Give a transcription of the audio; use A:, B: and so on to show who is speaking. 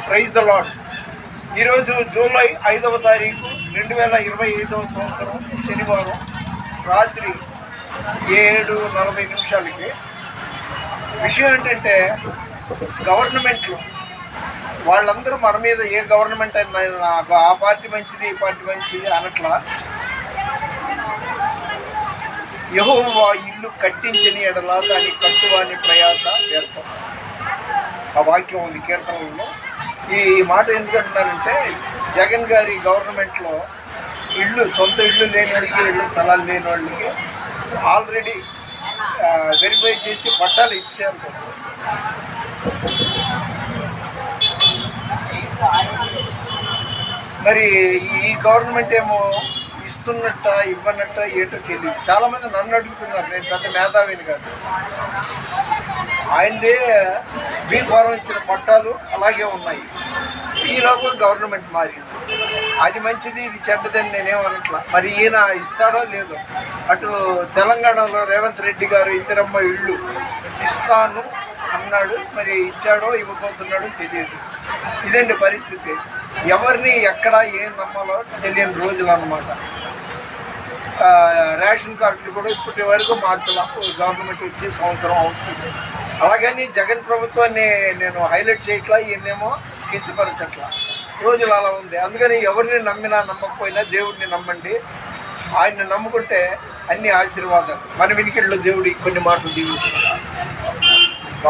A: Praise the lord. ఈరోజు July 5వ తారీఖు 2025 సంవత్సరం శనివారం రాత్రి 7:40 విషయం ఏంటంటే, గవర్నమెంట్లు వాళ్ళందరూ మన మీద ఏ గవర్నమెంట్ అయినా ఆ పార్టీ మంచిది ఈ పార్టీ మంచిది అనట్లా. యెహోవా ఇల్లు కట్టించని ఎడల దాని కట్టువాని ప్రయాస వ్యర్థం. ఆ వాక్యం ఉంది కీర్తనలలో. ఈ మాట ఎందుకంటున్నానంటే, జగన్ గారి గవర్నమెంట్లో సొంత ఇళ్ళు లేని వాళ్ళకి, ఇళ్ళు స్థలాలు లేని వాళ్ళకి ఆల్రెడీ వెరిఫై చేసి పట్టాలు ఇచ్చారు. మరి ఈ గవర్నమెంట్ ఏమో ఇస్తున్నట్ట ఇవ్వనట్ట ఏటో తెలియదు. చాలామంది నన్ను అడుగుతున్నారు, నేను పెద్ద మేధావిని కాదు. ఆయనదే బీ ఫారం ఇచ్చిన పట్టాలు అలాగే ఉన్నాయి. ఈలోపు గవర్నమెంట్ మారింది. అది మంచిది ఇది చెడ్డదని నేనేమనట్లా. మరి ఈయన ఇస్తాడో లేదో. అటు తెలంగాణలో రేవంత్ రెడ్డి గారు ఇందిరమ్మ ఇళ్ళు ఇస్తాను అన్నాడు, మరి ఇచ్చాడో ఇవ్వబోతున్నాడో తెలియదు. ఇదండి పరిస్థితి. ఎవరిని ఎక్కడ ఏం నమ్మాలో తెలియని రోజులు అన్నమాట. రేషన్ కార్డులు కూడా ఇప్పటి వరకు మార్చలా. గవర్నమెంట్ వచ్చి సంవత్సరం అవుతుంది. అలాగని జగన్ ప్రభుత్వాన్ని నేను హైలైట్ చేయట్లా, ఈయనేమో కించపరచట్లా. రోజులు అలా ఉంది. అందుకని ఎవరిని నమ్మినా నమ్మకపోయినా దేవుడిని నమ్మండి. ఆయన్ని నమ్ముకుంటే అన్ని ఆశీర్వాదాలు. మన వినికిడిలో దేవుడి కొన్ని మాటలు దీవిస్తున్నారు.